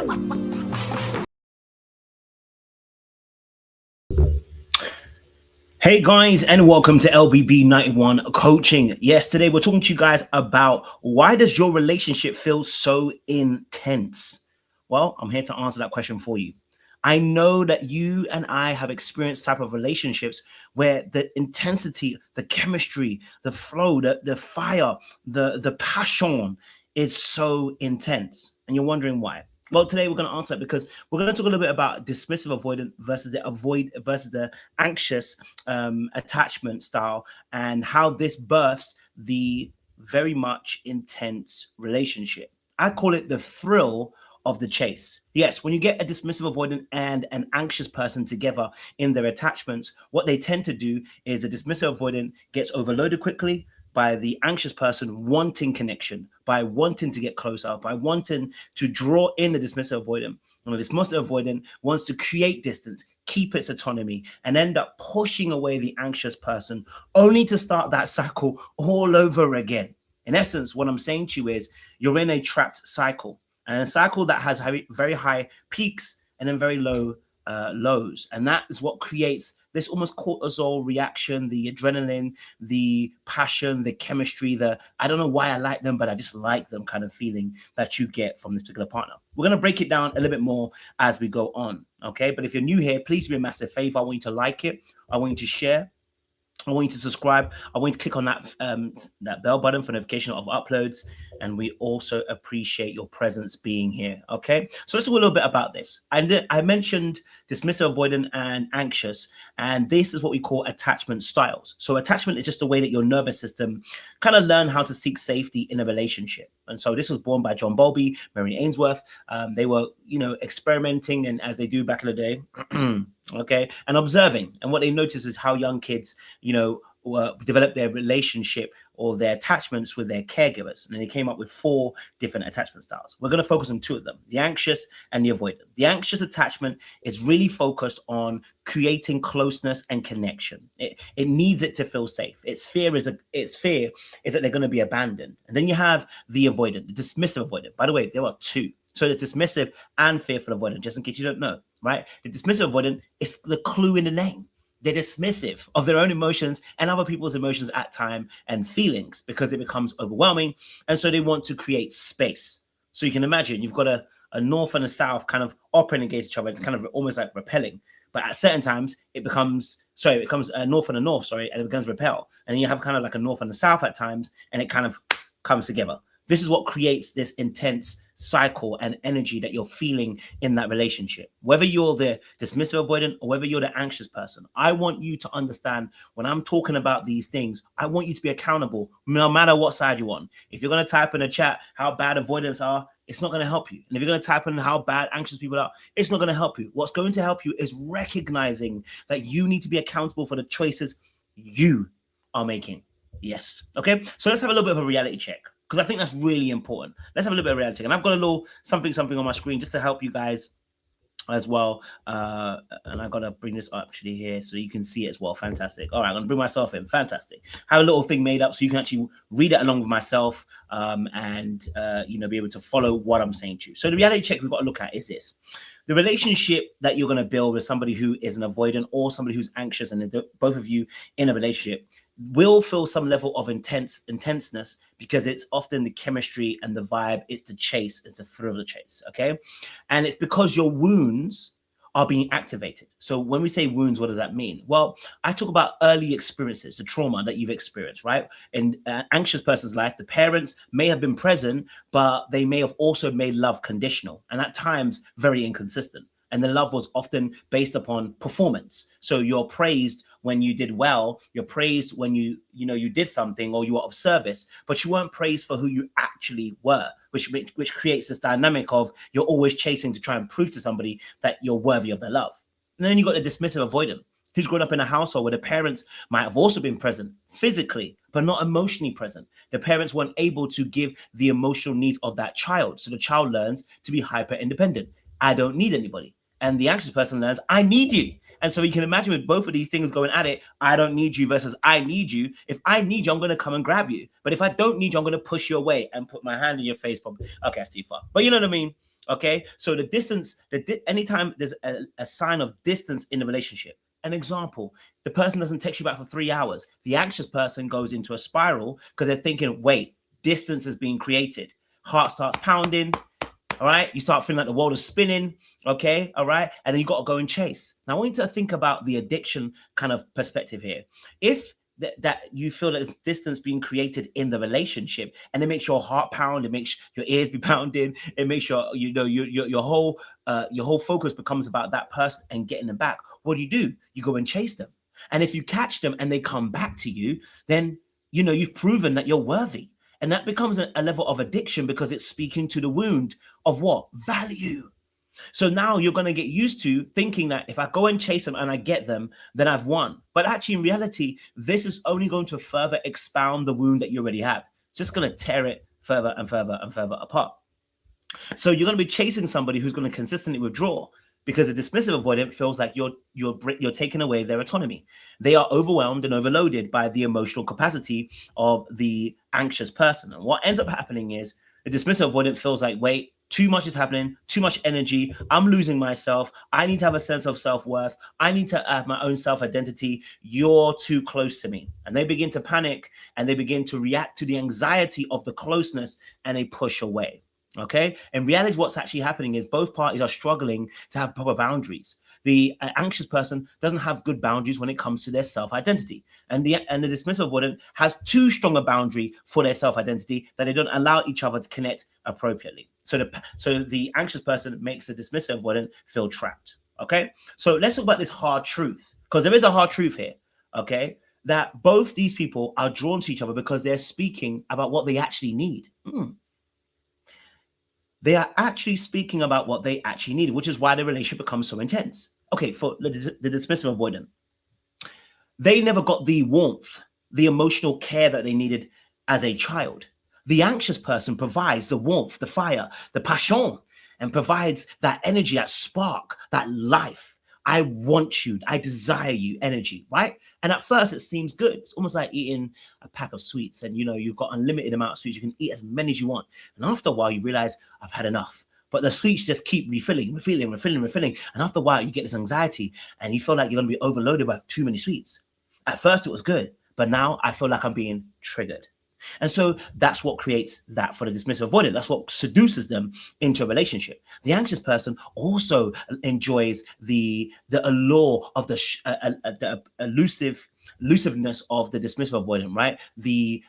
Hey guys, and welcome to LBB 91 Coaching. Yes, today we're talking to you guys about why does your relationship feel so intense? Well, I'm here to answer that question for you. I know that you and I have experienced type of relationships where the intensity, the chemistry, the flow, the fire, the passion is so intense. And you're wondering why. Well, today we're going to answer it because we're going to talk a little bit about dismissive avoidant versus the anxious attachment style, and how this births the very much intense relationship. I call it the thrill of the chase. Yes, when you get a dismissive avoidant and an anxious person together in their attachments, what they tend to do is the dismissive avoidant gets overloaded quickly by the anxious person wanting connection, by wanting to get closer, by wanting to draw in the dismissive avoidant. And the dismissive avoidant wants to create distance, keep its autonomy, and end up pushing away the anxious person, only to start that cycle all over again. In essence, what I'm saying to you is you're in a trapped cycle, and a cycle that has very high peaks and then very low lows. And that is what creates this almost cortisol reaction, the adrenaline, the passion, the chemistry, the I don't know why I like them, but I just like them kind of feeling that you get from this particular partner. We're going to break it down a little bit more as we go on, okay? But if you're new here, please do me a massive favor. I want you to like it. I want you to share. I want you to subscribe. I want you to click on that bell button for notification of uploads. And we also appreciate your presence being here. Okay, so let's talk a little bit about this. I mentioned dismissive, avoidant, and anxious, and this is what we call attachment styles. So attachment is just the way that your nervous system kind of learn how to seek safety in a relationship. And so this was born by John Bowlby, Mary Ainsworth. They were, experimenting, and as they do back in the day, okay, and observing. And what they noticed is how young kids, develop their relationship or their attachments with their caregivers. And then they came up with 4 different attachment styles. We're going to focus on 2 of them, the anxious and the avoidant. The anxious attachment is really focused on creating closeness and connection. It needs it to feel safe. Its fear is that they're going to be abandoned. And then you have the avoidant, the dismissive avoidant. By the way, there are 2. So there's dismissive and fearful avoidant, just in case you don't know, right? The dismissive avoidant is the clue in the name. They're dismissive of their own emotions and other people's emotions at time and feelings because it becomes overwhelming. And so they want to create space. So you can imagine you've got a north and a south kind of operating against each other. It's kind of almost like repelling. But at certain times, it becomes a north and a north, and it becomes repel. And then you have kind of like a north and a south at times, and it kind of comes together. This is what creates this intense cycle and energy that you're feeling in that relationship. Whether you're the dismissive avoidant or whether you're the anxious person, I want you to understand when I'm talking about these things, I want you to be accountable no matter what side you're on. If you're going to type in a chat how bad avoidants are, it's not going to help you. And if you're going to type in how bad anxious people are, it's not going to help you. What's going to help you is recognizing that you need to be accountable for the choices you are making. Yes. Okay. So let's have a little bit of a reality check, because I think that's really important. Let's have a little bit of reality check. And I've got a little something on my screen just to help you guys as well. And I've got to bring this up actually here so you can see it as well. Fantastic. All right, I'm going to bring myself in. Fantastic. Have a little thing made up so you can actually read it along with myself and be able to follow what I'm saying to you. So the reality check we've got to look at is this. The relationship that you're going to build with somebody who is an avoidant or somebody who's anxious, and both of you in a relationship, will feel some level of intenseness because it's often the chemistry and the vibe. It's the chase. It's the thrill of the chase. Okay. And it's because your wounds are being activated. So when we say wounds, what does that mean? Well, I talk about early experiences, the trauma that you've experienced, right? In an anxious person's life, the parents may have been present, but they may have also made love conditional and at times very inconsistent. And the love was often based upon performance. So you're praised when you did well, you're praised when you did something or you were of service, but you weren't praised for who you actually were, which creates this dynamic of you're always chasing to try and prove to somebody that you're worthy of their love. And then you got the dismissive avoidant, who's grown up in a household where the parents might have also been present physically, but not emotionally present. The parents weren't able to give the emotional needs of that child. So the child learns to be hyper independent. I don't need anybody. And the anxious person learns, I need you. And so you can imagine with both of these things going at it, I don't need you versus I need you. If I need you, I'm going to come and grab you. But if I don't need you, I'm going to push you away and put my hand in your face. Okay, that's too far. But you know what I mean? Okay, so the distance, anytime there's a sign of distance in the relationship. An example, the person doesn't text you back for 3 hours. The anxious person goes into a spiral because they're thinking, wait, distance is being created. Heart starts pounding. All right, you start feeling like the world is spinning. Okay, all right, and then you got to go and chase. Now, I want you to think about the addiction kind of perspective here. If that you feel that there's distance being created in the relationship, and it makes your heart pound, it makes your ears be pounding, it makes your whole focus becomes about that person and getting them back. What do? You go and chase them, and if you catch them and they come back to you, then you've proven that you're worthy, and that becomes a level of addiction because it's speaking to the wound of what? Value. So now you're going to get used to thinking that if I go and chase them and I get them, then I've won. But actually, in reality, this is only going to further expound the wound that you already have. It's just going to tear it further and further and further apart. So you're going to be chasing somebody who's going to consistently withdraw because the dismissive avoidant feels like you're taking away their autonomy. They are overwhelmed and overloaded by the emotional capacity of the anxious person. And what ends up happening is the dismissive avoidant feels like, wait, too much is happening, too much energy. I'm losing myself. I need to have a sense of self-worth. I need to have my own self-identity. You're too close to me. And they begin to panic and they begin to react to the anxiety of the closeness and they push away. Okay. In reality, what's actually happening is both parties are struggling to have proper boundaries. The anxious person doesn't have good boundaries when it comes to their self-identity. And the dismissive avoidant has too strong a boundary for their self-identity that they don't allow each other to connect appropriately. So the anxious person makes the dismissive avoidant feel trapped. Okay. So let's talk about this hard truth, because there is a hard truth here. Okay. That both these people are drawn to each other because they're speaking about what they actually need. They are actually speaking about what they actually need, which is why the relationship becomes so intense. Okay, for the dismissive avoidant, they never got the warmth, the emotional care that they needed as a child. The anxious person provides the warmth, the fire, the passion, and provides that energy, that spark, that life. I want you, I desire you energy, right? And at first it seems good. It's almost like eating a pack of sweets and you've got unlimited amount of sweets. You can eat as many as you want. And after a while you realize I've had enough. But the sweets just keep refilling. And after a while you get this anxiety and you feel like you're going to be overloaded by too many sweets. At first it was good, but now I feel like I'm being triggered. And so that's what creates that for the dismissive avoidant. That's what seduces them into a relationship. The anxious person also enjoys the allure of the elusiveness of the dismissive avoidant, right? The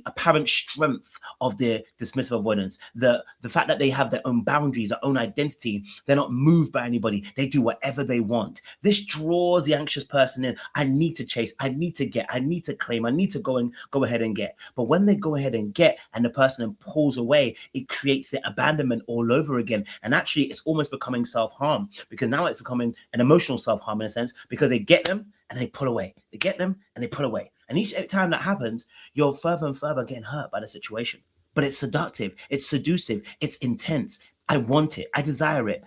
apparent strength of the dismissive avoidance, the fact that they have their own boundaries, their own identity. They're not moved by anybody. They do whatever they want. This draws the anxious person in. I need to chase. I need to get. I need to claim. I need to go ahead and get. But when they go ahead and get, and the person then pulls away, it creates the abandonment all over again. And actually, it's almost becoming self-harm, because now it's becoming an emotional self-harm in a sense, because they get them and they pull away. They get them and they pull away. And each time that happens, you're further and further getting hurt by the situation. But it's seductive, it's seductive, it's intense. I want it, I desire it.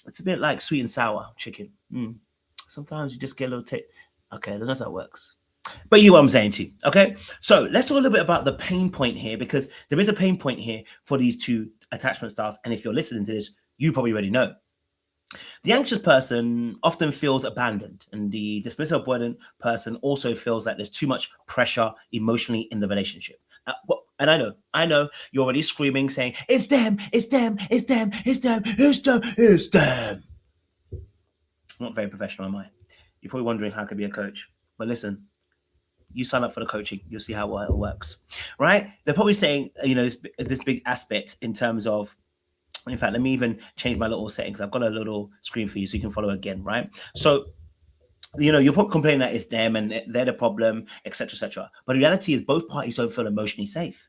It's a bit like sweet and sour chicken. Sometimes you just get a little taste. Okay, I don't know if that works. But you know what I'm saying to you, okay? So let's talk a little bit about the pain point here, because there is a pain point here for these two attachment styles. And if you're listening to this, you probably already know. The anxious person often feels abandoned, and the dismissive avoidant person also feels like there's too much pressure emotionally in the relationship. And I know you're already screaming, saying, it's them, it's them, it's them, it's them, it's them, it's them. I'm not very professional, am I? You're probably wondering how I could be a coach. But listen, you sign up for the coaching, you'll see how well it works, right? They're probably saying, this big aspect in terms of, in fact, let me even change my little settings. I've got a little screen for you so you can follow again, right? So, you're probably complaining that it's them and they're the problem, etc., etc. But the reality is both parties don't feel emotionally safe,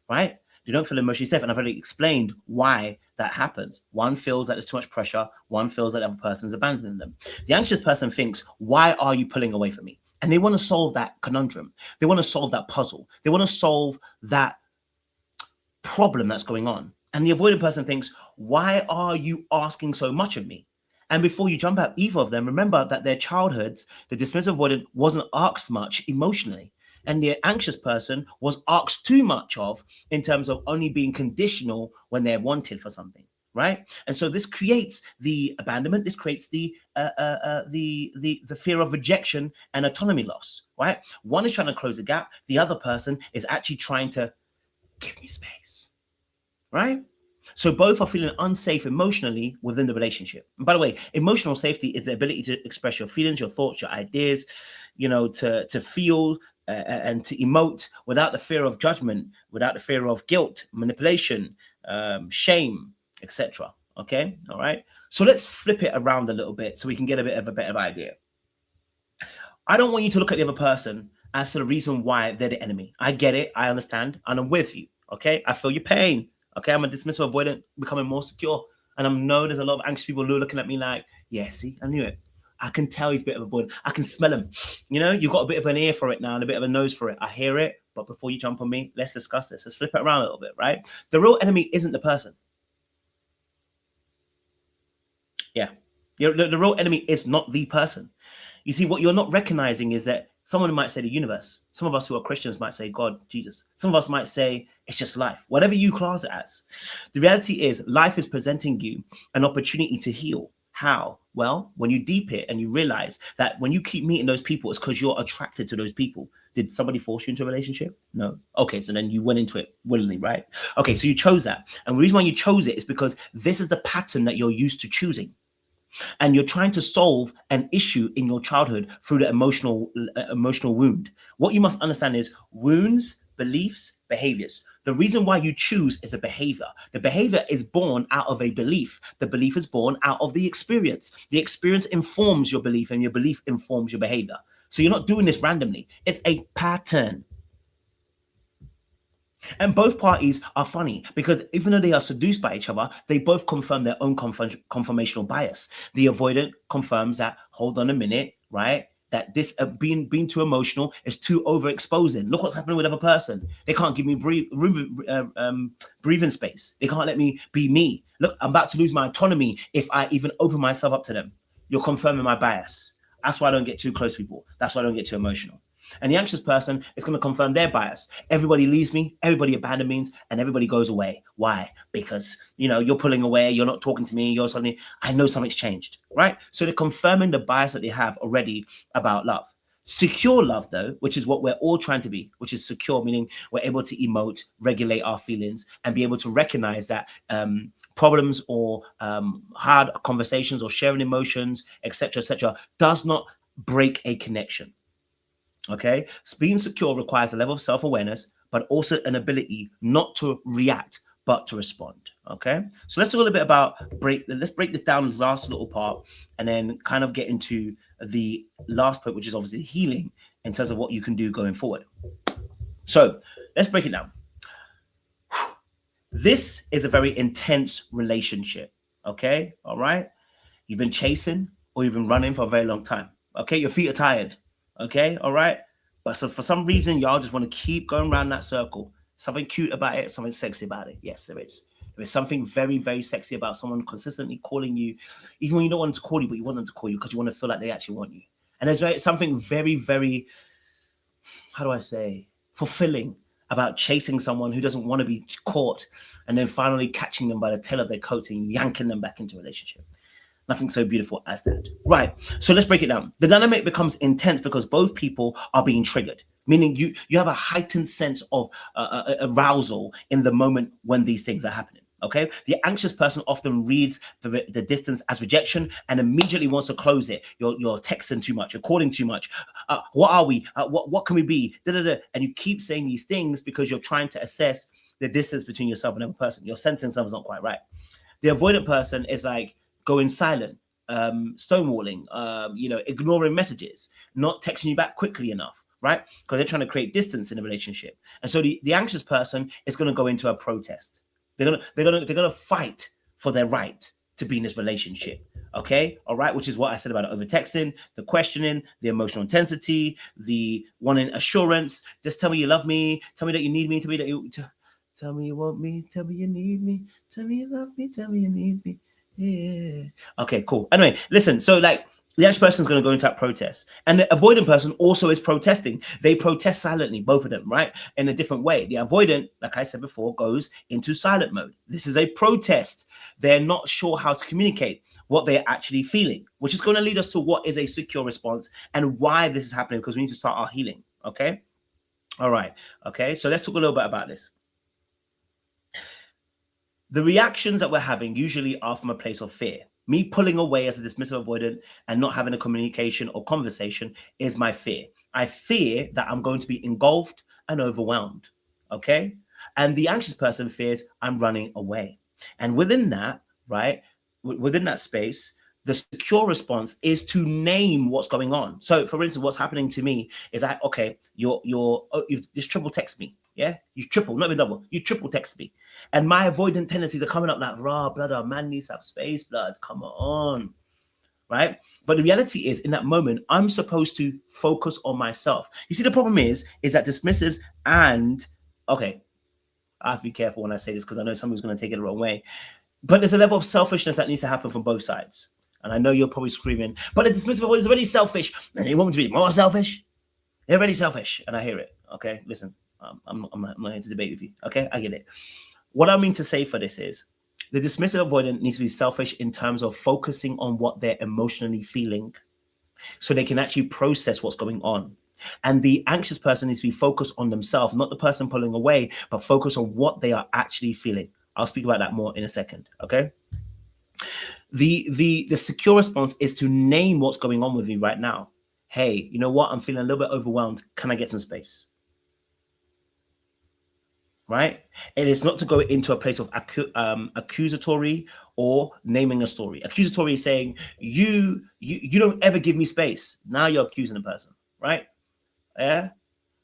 right? They don't feel emotionally safe. And I've already explained why that happens. One feels that there's too much pressure. One feels that the other person's abandoning them. The anxious person thinks, why are you pulling away from me? And they want to solve that conundrum. They want to solve that puzzle. They want to solve that problem that's going on. And the avoidant person thinks, why are you asking so much of me? And before you jump at either of them, remember that their childhoods, the dismissive avoidant wasn't asked much emotionally. And the anxious person was asked too much of, in terms of only being conditional when they're wanted for something. right? And so this creates the abandonment. This creates the fear of rejection and autonomy loss, right? One is trying to close a gap. The other person is actually trying to give me space, right? So both are feeling unsafe emotionally within the relationship. And by the way, emotional safety is the ability to express your feelings, your thoughts, your ideas, to feel and to emote without the fear of judgment, without the fear of guilt, manipulation, shame, etc. Okay, all right. So let's flip it around a little bit so we can get a bit of a better idea. I don't want you to look at the other person as to the reason why they're the enemy. I get it, I understand, and I'm with you. Okay, I feel your pain. Okay, I'm a dismissive avoidant, becoming more secure. And I know there's a lot of anxious people who are looking at me like, yeah, see, I knew it. I can tell he's a bit of a avoidant. I can smell him. You've got a bit of an ear for it now and a bit of a nose for it. I hear it, but before you jump on me, let's discuss this. Let's flip it around a little bit, right? The real enemy isn't the person. Yeah, the real enemy is not the person. You see, what you're not recognizing is that someone might say the universe. Some of us who are Christians might say God, Jesus. Some of us might say it's just life, whatever you class it as. The reality is life is presenting you an opportunity to heal. How? Well, when you deep it and you realize that when you keep meeting those people, it's because you're attracted to those people. Did somebody force you into a relationship? No. Okay, so then you went into it willingly, right? Okay, so you chose that. And the reason why you chose it is because this is the pattern that you're used to choosing. And you're trying to solve an issue in your childhood through the emotional wound. What you must understand is wounds, beliefs, behaviors. The reason why you choose is a behavior. The behavior is born out of a belief. The belief is born out of the experience. The experience informs your belief, and your belief informs your behavior. So you're not doing this randomly. It's a pattern. And both parties are funny because even though they are seduced by each other, they both confirm their own confirmational bias. The avoidant confirms that, hold on a minute, right? That this being too emotional is too overexposing. Look what's happening with the other person. They can't give me breathing space. They can't let me be me. Look, I'm about to lose my autonomy if I even open myself up to them. You're confirming my bias. That's why I don't get too close to people. That's why I don't get too emotional. And the anxious person is going to confirm their bias. Everybody leaves me, everybody abandons me, and everybody goes away. Why? Because, you're pulling away, you're not talking to me, you're suddenly, I know something's changed, right? So they're confirming the bias that they have already about love. Secure love, though, which is what we're all trying to be, which is secure, meaning we're able to emote, regulate our feelings, and be able to recognize that problems or hard conversations or sharing emotions, etc., does not break a connection. Okay, so being secure requires a level of self-awareness, but also an ability not to react, but to respond. Okay, so let's do a little bit about let's break this down, this last little part, and then kind of get into the last point, which is obviously healing in terms of what you can do going forward. So let's break it down. This is a very intense relationship. Okay, all right. You've been chasing or you've been running for a very long time. Okay, your feet are tired. Okay, all right. But so for some reason, y'all just want to keep going around that circle. Something cute about it, something sexy about it. Yes, there is. There is something very, very sexy about someone consistently calling you, even when you don't want them to call you, but you want them to call you because you want to feel like they actually want you. And there's something very, very, how do I say, fulfilling about chasing someone who doesn't want to be caught and then finally catching them by the tail of their coat and yanking them back into a relationship. Nothing so beautiful as that. Right. So let's break it down. The dynamic becomes intense because both people are being triggered, meaning you have a heightened sense of arousal in the moment when these things are happening. Okay. The anxious person often reads the distance as rejection and immediately wants to close it. You're texting too much. You're calling too much. What are we? What can we be? And you keep saying these things because you're trying to assess the distance between yourself and another person. You're sensing something's not quite right. The avoidant person is like, going silent, stonewalling, ignoring messages, not texting you back quickly enough, right? Because they're trying to create distance in a relationship. And so the anxious person is going to go into a protest. They're gonna fight for their right to be in this relationship. Okay, all right, which is what I said about over texting, the questioning, the emotional intensity, the wanting assurance. Just tell me you love me, tell me that you need me, tell me that tell me you want me, tell me you need me, tell me you love me, tell me you need me. Yeah. Okay, cool. Anyway, listen. So like The anxious person is going to go into that protest. And the avoidant person also is protesting. They protest silently, both of them, right? In a different way. The avoidant, like I said before, goes into silent mode. This is a protest. They're not sure how to communicate what they're actually feeling, which is going to lead us to what is a secure response and why this is happening, because we need to start our healing, okay? All right, okay? So let's talk a little bit about this. The reactions that we're having usually are from a place of fear. Me pulling away as a dismissive avoidant and not having a communication or conversation is my fear. I fear that I'm going to be engulfed and overwhelmed, okay? And the anxious person fears I'm running away. And within that, right, within that space, the secure response is to name what's going on. So, for instance, what's happening to me is that, okay, you've just triple text me, yeah? You triple, not even double, you triple text me. And my avoidant tendencies are coming up like, raw, blood, a man needs to have space, blood, come on, right? But the reality is, in that moment, I'm supposed to focus on myself. You see, the problem is that dismissives and, okay, I have to be careful when I say this because I know someone's going to take it the wrong way, but there's a level of selfishness that needs to happen from both sides. And I know you're probably screaming, but the dismissive avoidant is already selfish, and they want me to be more selfish. They're already selfish, and I hear it, okay? Listen, I'm not here to debate with you, okay? I get it. What I mean to say for this is the dismissive avoidant needs to be selfish in terms of focusing on what they're emotionally feeling so they can actually process what's going on. And the anxious person needs to be focused on themselves, not the person pulling away, but focus on what they are actually feeling. I'll speak about that more in a second, okay? The secure response is to name what's going on with me right now. Hey, you know what? I'm feeling a little bit overwhelmed. Can I get some space? Right? It is not to go into a place of accusatory or naming a story. Accusatory is saying, you don't ever give me space. Now you're accusing the person, right? Yeah.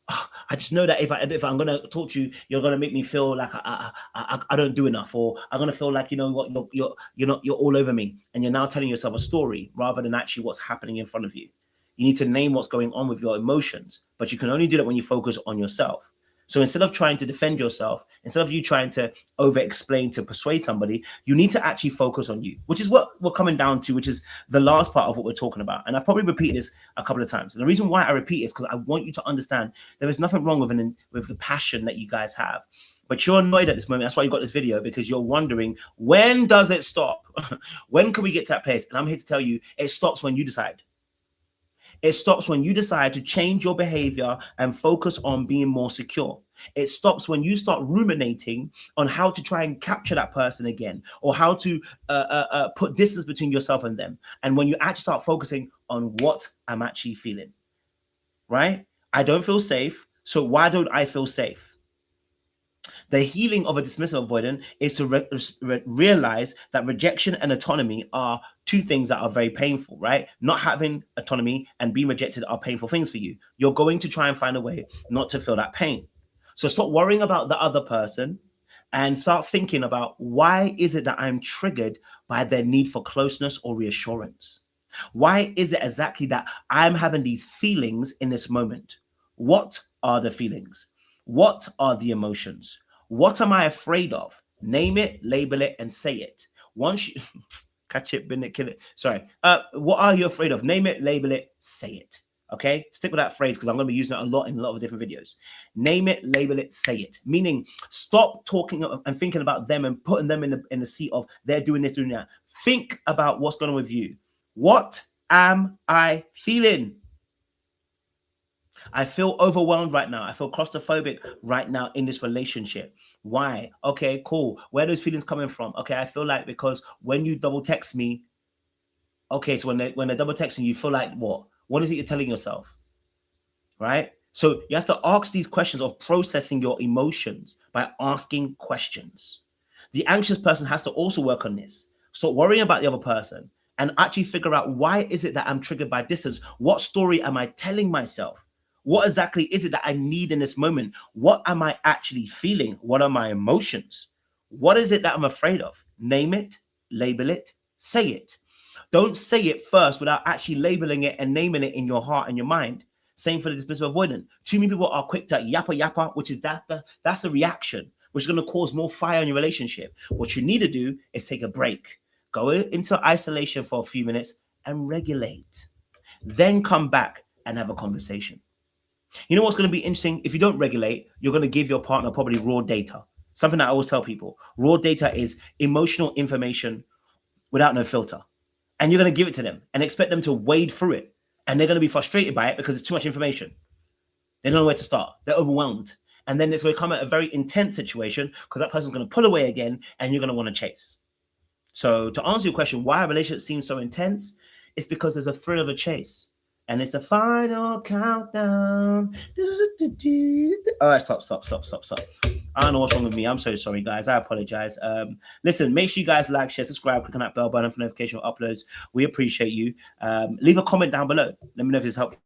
Oh, I just know that if I'm gonna talk to you, you're gonna make me feel like I don't do enough, or I'm gonna feel like, you know what, you're all over me, and you're now telling yourself a story rather than actually what's happening in front of you. You need to name what's going on with your emotions, but you can only do that when you focus on yourself. So instead of trying to defend yourself, instead of you trying to over-explain to persuade somebody, you need to actually focus on you, which is what we're coming down to, which is the last part of what we're talking about. And I probably repeated this a couple of times. And the reason why I repeat is because I want you to understand there is nothing wrong with the passion that you guys have. But you're annoyed at this moment. That's why you got this video, because you're wondering, when does it stop? When can we get to that place? And I'm here to tell you, it stops when you decide. It stops when you decide to change your behavior and focus on being more secure. It stops when you start ruminating on how to try and capture that person again, or how to put distance between yourself and them. And when you actually start focusing on what I'm actually feeling, right? I don't feel safe. So why don't I feel safe? The healing of a dismissive avoidant is to realize that rejection and autonomy are two things that are very painful, right? Not having autonomy and being rejected are painful things for you. You're going to try and find a way not to feel that pain. So stop worrying about the other person and start thinking about, why is it that I'm triggered by their need for closeness or reassurance? Why is it exactly that I'm having these feelings in this moment? What are the feelings? What are the emotions? What am I afraid of? Name it, label it, and say it. Once you catch it, bin it, kill it. Sorry. What are you afraid of? Name it, label it, say it. Okay, stick with that phrase because I'm going to be using it a lot in a lot of different videos. Name it, label it, say it. Meaning, stop talking and thinking about them and putting them in the seat of they're doing this, doing that. Think about what's going on with you. What am I feeling? I feel overwhelmed right now. I feel claustrophobic right now in this relationship. Why? Okay, cool. Where are those feelings coming from? Okay, I feel like because when you double text me, okay, so when they're double texting, you feel like what? What is it you're telling yourself? Right? So you have to ask these questions of processing your emotions by asking questions. The anxious person has to also work on this. Stop worrying about the other person and actually figure out, why is it that I'm triggered by distance? What story am I telling myself? What exactly is it that I need in this moment? What am I actually feeling? What are my emotions? What is it that I'm afraid of? Name it, label it, say it. Don't say it first without actually labeling it and naming it in your heart and your mind. Same for the dismissive avoidant. Too many people are quick to yappa yappa, which is that's the reaction, which is going to cause more fire in your relationship. What you need to do is take a break, go into isolation for a few minutes, and regulate. Then come back and have a conversation. You know what's going to be interesting? If you don't regulate, you're going to give your partner probably raw data. Something that I always tell people, raw data is emotional information without no filter. And you're going to give it to them and expect them to wade through it. And they're going to be frustrated by it because it's too much information. They don't know where to start. They're overwhelmed. And then it's going to come at a very intense situation because that person's going to pull away again and you're going to want to chase. So to answer your question, why a relationship seems so intense, it's because there's a thrill of a chase. And it's a final countdown. All right, stop. I don't know what's wrong with me. I'm so sorry, guys. I apologize. Listen, make sure you guys like, share, subscribe, click on that bell button for notification of uploads. We appreciate you. Leave a comment down below. Let me know if this helped.